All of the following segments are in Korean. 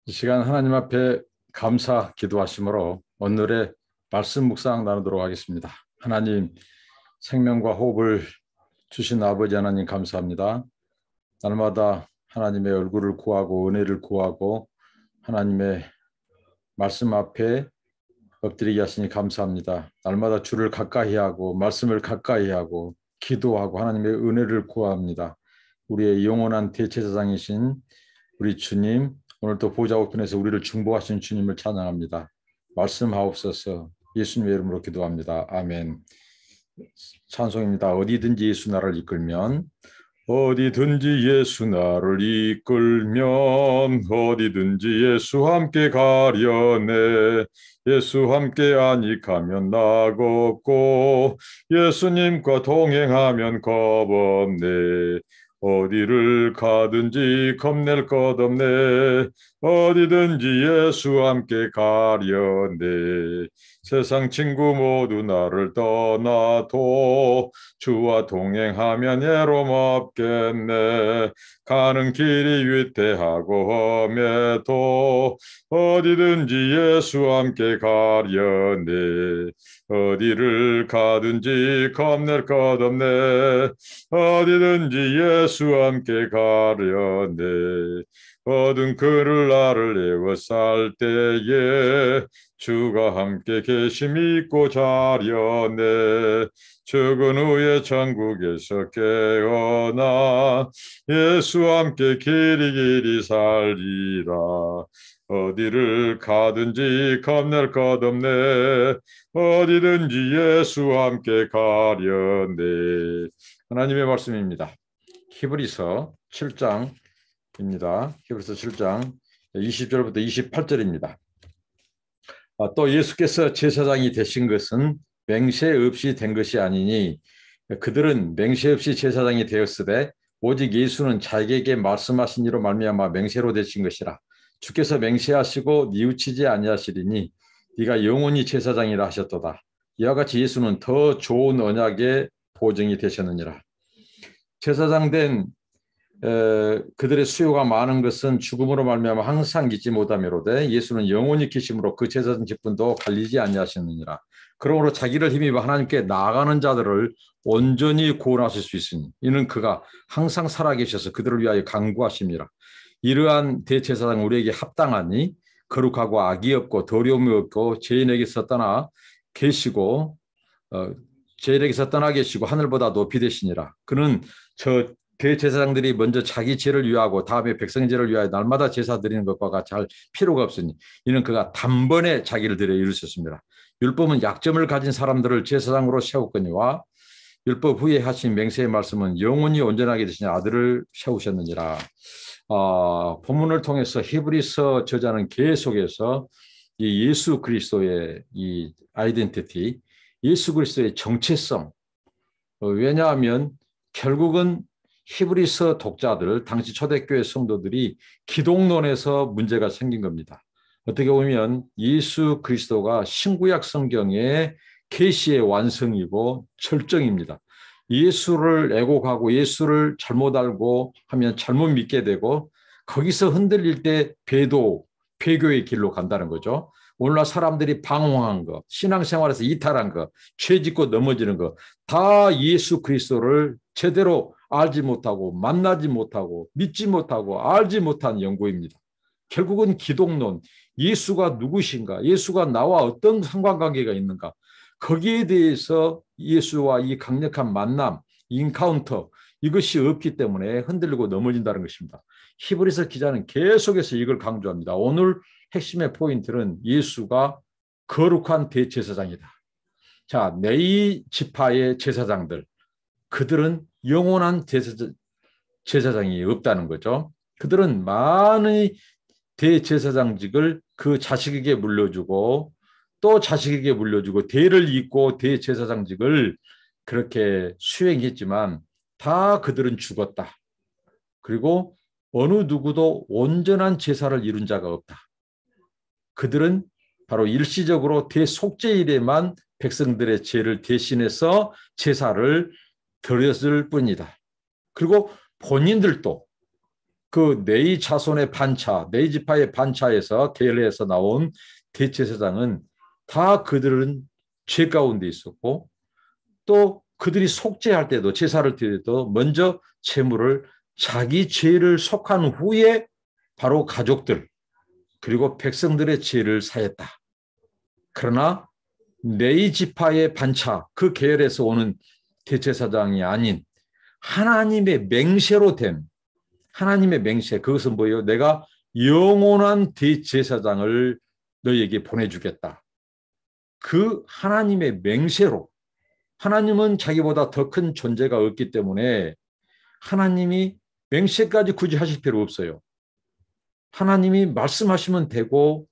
이 시간 하나님 앞에 감사 기도하심으로 오늘의 말씀 묵상 나누도록 하겠습니다. 하나님, 생명과 호흡을 주신 아버지 하나님 감사합니다. 날마다 하나님의 얼굴을 구하고 은혜를 구하고 하나님의 말씀 앞에 엎드리게 하시니 감사합니다. 날마다 주를 가까이 하고 말씀을 가까이 하고 기도하고 하나님의 은혜를 구합니다. 우리의 영원한 대제사장이신 우리 주님, 오늘도 보좌 우편에서 우리를 중보하신 주님을 찬양합니다. 말씀하옵소서. 예수님의 이름으로 기도합니다. 아멘. 찬송입니다. 어디든지 예수 나를 이끌면, 어디든지 예수 나를 이끌면, 어디든지 예수 함께 가려네. 예수 함께 아니하면 낙없고 예수님과 동행하면 겁없네. 어디를 가든지 겁낼 것 없네. 어디든지 예수 함께 가려네. 세상 친구 모두 나를 떠나도 주와 동행하면 애로움 없겠네. 가는 길이 위태하고 험해도 어디든지 예수 함께 가려네. 어디를 가든지 겁낼 것 없네. 어디든지 예수 함께 가려네. 어두운 그를 나를 에워쌀 때에 주가 함께 계심 믿고 자려네. 죽은 후에 천국에서 깨어나 예수 함께 길이 살리라. 어디를 가든지 겁낼 것 없네. 어디든지 예수 함께 가려네. 하나님의 말씀입니다. 히브리서 7장입니다. 히브리서 7장 20절부터 28절입니다. 또 예수께서 제사장이 되신 것은 맹세 없이 된 것이 아니니 그들은 맹세 없이 제사장이 되었으되 오직 예수는 자기에게 말씀하신 이로 말미암아 맹세로 되신 것이라. 주께서 맹세하시고 뉘우치지 아니하시리니 네가 영원히 제사장이라 하셨도다. 이와 같이 예수는 더 좋은 언약의 보증이 되셨느니라. 제사장 된 그들의 수요가 많은 것은 죽음으로 말미암아 항상 잊지 못하미로되 예수는 영원히 계심으로 그 제사장 직분도 갈리지 아니하셨느니라. 그러므로 자기를 힘입어 하나님께 나아가는 자들을 온전히 구원하실 수 있으니 이는 그가 항상 살아계셔서 그들을 위하여 간구하심이라. 이러한 대제사장 우리에게 합당하니 거룩하고 악이 없고 더러움이 없고 죄인에게서 떠나 계시고 죄인에게서 떠나 계시고 하늘보다 높이 되시니라. 그는 저 대제사장들이 먼저 자기 죄를 위하고 다음에 백성의 죄를 위하여 날마다 제사 드리는 것과 같이 할 필요가 없으니 이는 그가 단번에 자기를 드려 이루셨습니다. 율법은 약점을 가진 사람들을 제사장으로 세웠거니와 율법 후에 하신 맹세의 말씀은 영원히 온전하게 되신 아들을 세우셨느니라. 본문을 통해서 히브리서 저자는 계속해서 이 예수 그리스도의 이 아이덴티티, 예수 그리스도의 정체성, 왜냐하면 결국은 히브리서 독자들, 당시 초대교회 성도들이 기독론에서 문제가 생긴 겁니다. 어떻게 보면 예수 그리스도가 신구약 성경의 계시의 완성이고 절정입니다. 예수를 애곡하고 예수를 잘못 알고 하면 잘못 믿게 되고 거기서 흔들릴 때 배교의 길로 간다는 거죠. 오늘날 사람들이 방황한 거, 신앙생활에서 이탈한 거, 죄 짓고 넘어지는 거, 다 예수 그리스도를 제대로 알지 못하고 만나지 못하고 믿지 못하고 알지 못한 연구입니다. 결국은 기독론, 예수가 누구신가, 예수가 나와 어떤 상관관계가 있는가, 거기에 대해서 예수와 이 강력한 만남, 인카운터, 이것이 없기 때문에 흔들리고 넘어진다는 것입니다. 히브리서 기자는 계속해서 이걸 강조합니다. 오늘 핵심의 포인트는 예수가 거룩한 대제사장이다. 자, 네 지파의 제사장들, 그들은 영원한 제사장이 없다는 거죠. 그들은 많은 대제사장직을 그 자식에게 물려주고 또 자식에게 물려주고 대를 잇고 대제사장직을 그렇게 수행했지만 다 그들은 죽었다. 그리고 어느 누구도 온전한 제사를 이룬 자가 없다. 그들은 바로 일시적으로 대속죄일에만 백성들의 죄를 대신해서 제사를 드렸을 뿐이다. 그리고 본인들도 그 네이 자손의 반차, 네이 지파의 반차에서 계열에서 나온 대제사장은 다 그들은 죄 가운데 있었고 또 그들이 속죄할 때도 제사를 드릴 때도 먼저 제물을 자기 죄를 속한 후에 바로 가족들 그리고 백성들의 죄를 사했다. 그러나 네이 지파의 반차 그 계열에서 오는 대제사장이 아닌 하나님의 맹세로 된 하나님의 맹세 그것은 뭐예요? 내가 영원한 대제사장을 너에게 보내주겠다. 그 하나님의 맹세로 하나님은 자기보다 더 큰 존재가 없기 때문에 하나님이 맹세까지 굳이 하실 필요 없어요. 하나님이 말씀하시면 되고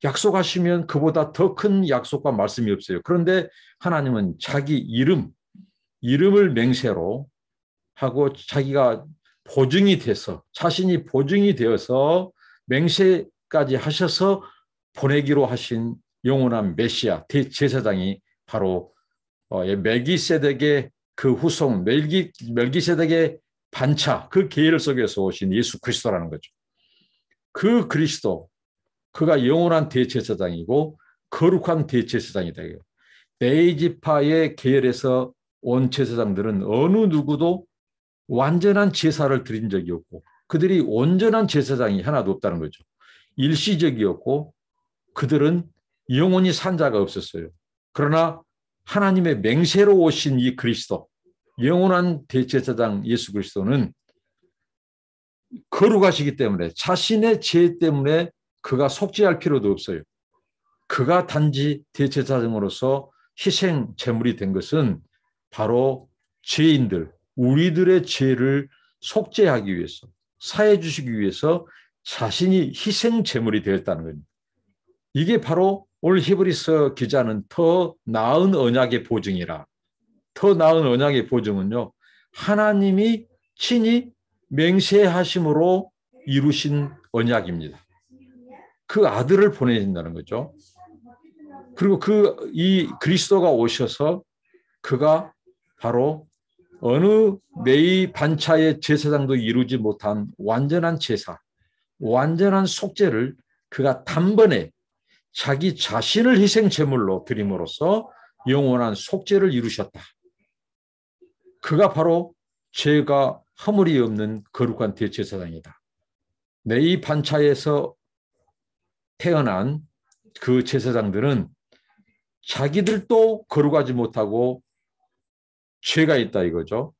약속하시면 그보다 더 큰 약속과 말씀이 없어요. 그런데 하나님은 자기 이름을 맹세로 하고 자기가 보증이 돼서 자신이 보증이 되어서 맹세까지 하셔서 보내기로 하신 영원한 메시아 대제사장이 바로 멜기세덱의 그 후손 멜기세덱의 반차 그 계열 속에서 오신 예수 그리스도라는 거죠. 그 그리스도 그가 영원한 대제사장이고 거룩한 대제사장이다. 네이지파의 계열에서 온 제사장들은 어느 누구도 완전한 제사를 드린 적이 없고 그들이 온전한 제사장이 하나도 없다는 거죠. 일시적이었고 그들은 영원히 산 자가 없었어요. 그러나 하나님의 맹세로 오신 이 그리스도 영원한 대제사장 예수 그리스도는 거룩하시기 때문에 자신의 죄 때문에 그가 속죄할 필요도 없어요. 그가 단지 대제사장으로서 희생 제물이 된 것은 바로 죄인들, 우리들의 죄를 속죄하기 위해서, 사해 주시기 위해서 자신이 희생 제물이 되었다는 겁니다. 이게 바로 오늘 히브리서 기자는 더 나은 언약의 보증이라. 더 나은 언약의 보증은요. 하나님이 친히 맹세하심으로 이루신 언약입니다. 그 아들을 보내신다는 거죠. 그리고 이 그리스도가 오셔서 그가 바로 어느 네이 반차의 제사장도 이루지 못한 완전한 제사, 완전한 속죄를 그가 단번에 자기 자신을 희생 제물로 드림으로써 영원한 속죄를 이루셨다. 그가 바로 죄가 허물이 없는 거룩한 대제사장이다. 네이 반차에서 태어난 그 제사장들은 자기들도 거룩하지 못하고 죄가 있다 이거죠.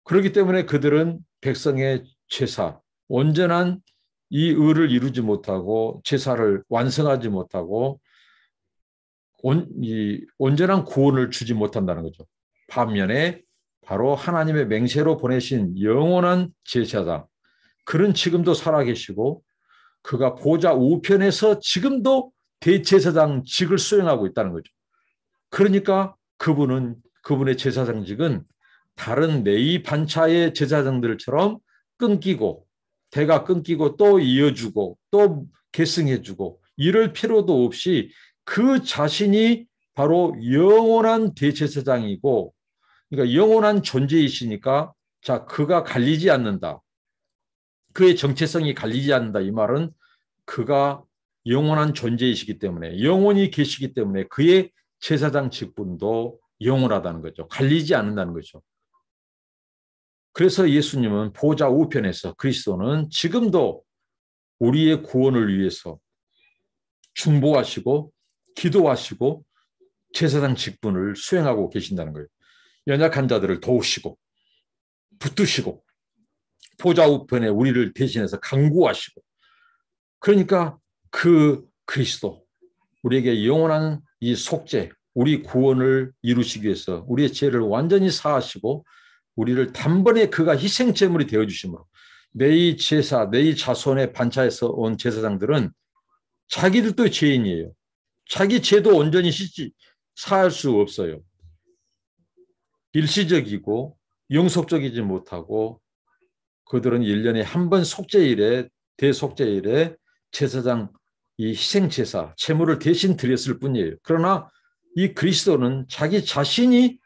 그렇기 때문에 그들은 백성의 제사, 온전한 이 의를 이루지 못하고 제사를 완성하지 못하고 온전한 구원을 주지 못한다는 거죠. 반면에 바로 하나님의 맹세로 보내신 영원한 제사장, 그는 지금도 살아계시고 그가 보좌 우편에서 지금도 대제사장직을 수행하고 있다는 거죠. 그러니까 그분의 제사장직은 다른 네이 반차의 제사장들처럼 끊기고 대가 끊기고 또 이어주고 또 계승해주고 이럴 필요도 없이 그 자신이 바로 영원한 대제사장이고 그러니까 영원한 존재이시니까 자 그가 갈리지 않는다. 그의 정체성이 갈리지 않는다. 이 말은 그가 영원한 존재이시기 때문에 영원히 계시기 때문에 그의 제사장 직분도 영원하다는 거죠. 갈리지 않는다는 거죠. 그래서 예수님은 보좌 우편에서 그리스도는 지금도 우리의 구원을 위해서 중보하시고 기도하시고 제사장 직분을 수행하고 계신다는 거예요. 연약한 자들을 도우시고 붙드시고 보좌 우편에 우리를 대신해서 강구하시고 그러니까 그 그리스도 우리에게 영원한 이 속죄 우리 구원을 이루시기 위해서 우리의 죄를 완전히 사하시고 우리를 단번에 그가 희생제물이 되어주심으로 네이 제사, 네이 자손의 반차에서 온 제사장들은 자기들도 죄인이에요. 자기 죄도 온전히 사할 수 없어요. 일시적이고 영속적이지 못하고 그들은 1년에 한 번 속죄일에 대속죄일에 제사장 이 희생제사, 제물을 대신 드렸을 뿐이에요. 그러나 이 그리스도는 자기 자신이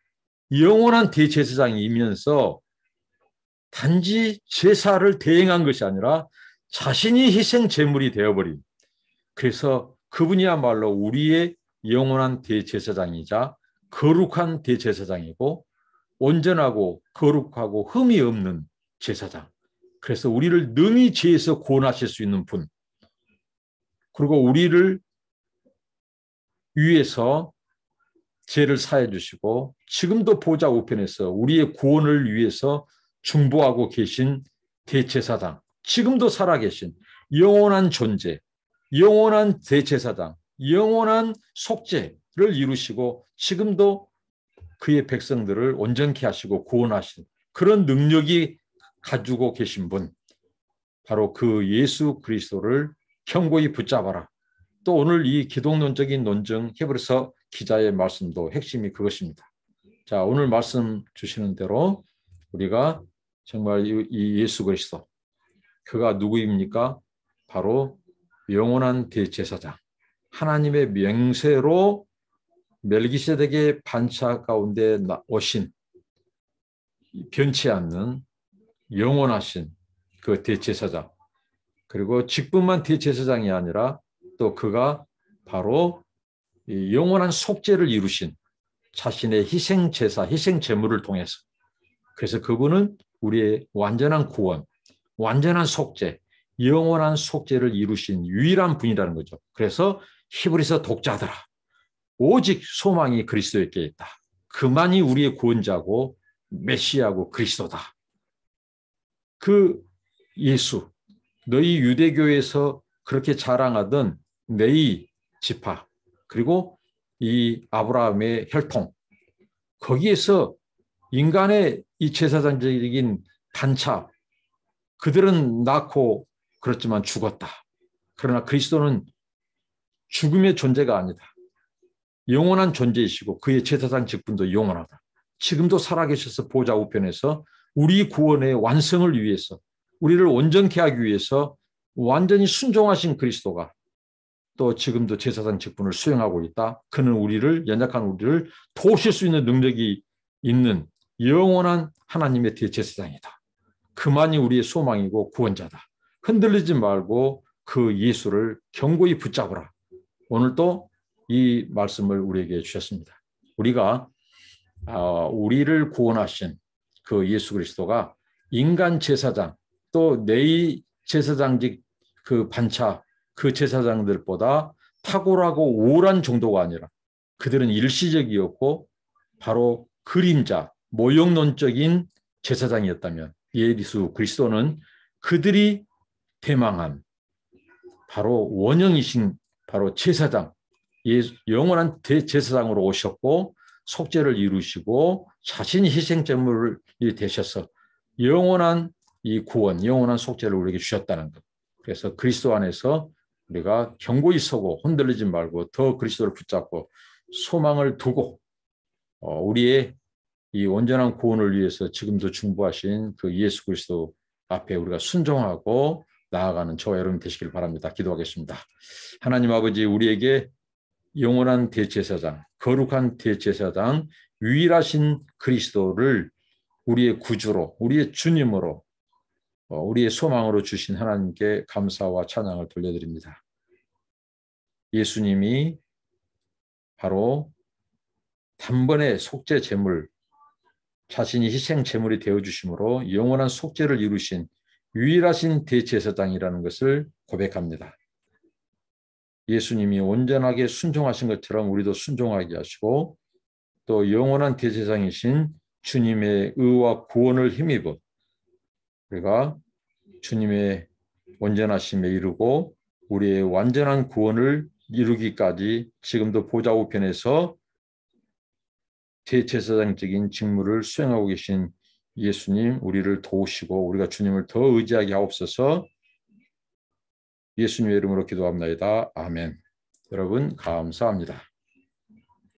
영원한 대제사장이면서 단지 제사를 대행한 것이 아니라 자신이 희생 제물이 되어버린, 그래서 그분이야말로 우리의 영원한 대제사장이자 거룩한 대제사장이고 온전하고 거룩하고 흠이 없는 제사장. 그래서 우리를 능히 죄에서 구원하실 수 있는 분, 그리고 우리를 위해서 죄를 사해 주시고 지금도 보좌 우편에서 우리의 구원을 위해서 중보하고 계신 대제사장, 지금도 살아계신 영원한 존재, 영원한 대제사장, 영원한 속죄를 이루시고 지금도 그의 백성들을 온전케 하시고 구원하신 그런 능력이 가지고 계신 분, 바로 그 예수 그리스도를 견고히 붙잡아라. 또 오늘 이 기독론적인 논증 히브리서 기자의 말씀도 핵심이 그것입니다. 자, 오늘 말씀 주시는 대로 우리가 정말 이 예수 그리스도, 그가 누구입니까? 바로 영원한 대제사장, 하나님의 명세로 멜기세덱의 반차 가운데 오신 변치 않는 영원하신 그 대제사장, 그리고 직분만 대제사장이 아니라 또 그가 바로 영원한 속죄를 이루신 자신의 희생 제사, 희생 제물을 통해서, 그래서 그분은 우리의 완전한 구원, 완전한 속죄, 영원한 속죄를 이루신 유일한 분이라는 거죠. 그래서 히브리서 독자들아, 오직 소망이 그리스도에게 있다. 그만이 우리의 구원자고 메시아고 그리스도다. 그 예수, 너희 유대교에서 그렇게 자랑하던 네이 지파, 그리고 이 아브라함의 혈통, 거기에서 인간의 이 제사장적인 반차, 그들은 낳고 그렇지만 죽었다. 그러나 그리스도는 죽음의 존재가 아니다. 영원한 존재이시고 그의 제사장 직분도 영원하다. 지금도 살아계셔서 보좌 우편에서 우리 구원의 완성을 위해서, 우리를 온전케 하기 위해서 완전히 순종하신 그리스도가 또 지금도 제사장 직분을 수행하고 있다. 그는 우리를, 연약한 우리를 도우실 수 있는 능력이 있는 영원한 하나님의 대제사장이다. 그만이 우리의 소망이고 구원자다. 흔들리지 말고 그 예수를 견고히 붙잡으라. 오늘도 이 말씀을 우리에게 주셨습니다. 우리가 우리를 구원하신 그 예수 그리스도가 인간 제사장, 또 내의 제사장직 그 반차, 그 제사장들보다 탁월하고 우월한 정도가 아니라 그들은 일시적이었고 바로 그림자, 모형론적인 제사장이었다면 예수 그리스도는 그들이 대망한 바로 원형이신 바로 제사장, 영원한 대제사장으로 오셨고 속죄를 이루시고 자신이 희생제물이 되셔서 영원한 이 구원, 영원한 속죄를 우리에게 주셨다는 것. 그래서 그리스도 안에서 우리가 견고히 서고 흔들리지 말고 더 그리스도를 붙잡고 소망을 두고 우리의 이 온전한 구원을 위해서 지금도 중보하신 그 예수 그리스도 앞에 우리가 순종하고 나아가는 저와 여러분 되시길 바랍니다. 기도하겠습니다. 하나님 아버지, 우리에게 영원한 대제사장, 거룩한 대제사장, 유일하신 그리스도를 우리의 구주로, 우리의 주님으로, 우리의 소망으로 주신 하나님께 감사와 찬양을 돌려드립니다. 예수님이 바로 단번에 속죄 제물, 자신이 희생 제물이 되어주심으로 영원한 속죄를 이루신 유일하신 대제사장이라는 것을 고백합니다. 예수님이 온전하게 순종하신 것처럼 우리도 순종하게 하시고 또 영원한 대제사장이신 주님의 의와 구원을 힘입어 우리가 주님의 온전하심에 이르고 우리의 완전한 구원을 이루기까지 지금도 보좌 우편에서 대제사장적인 직무를 수행하고 계신 예수님, 우리를 도우시고 우리가 주님을 더 의지하게 하옵소서. 예수님의 이름으로 기도합니다. 아멘. 여러분 감사합니다.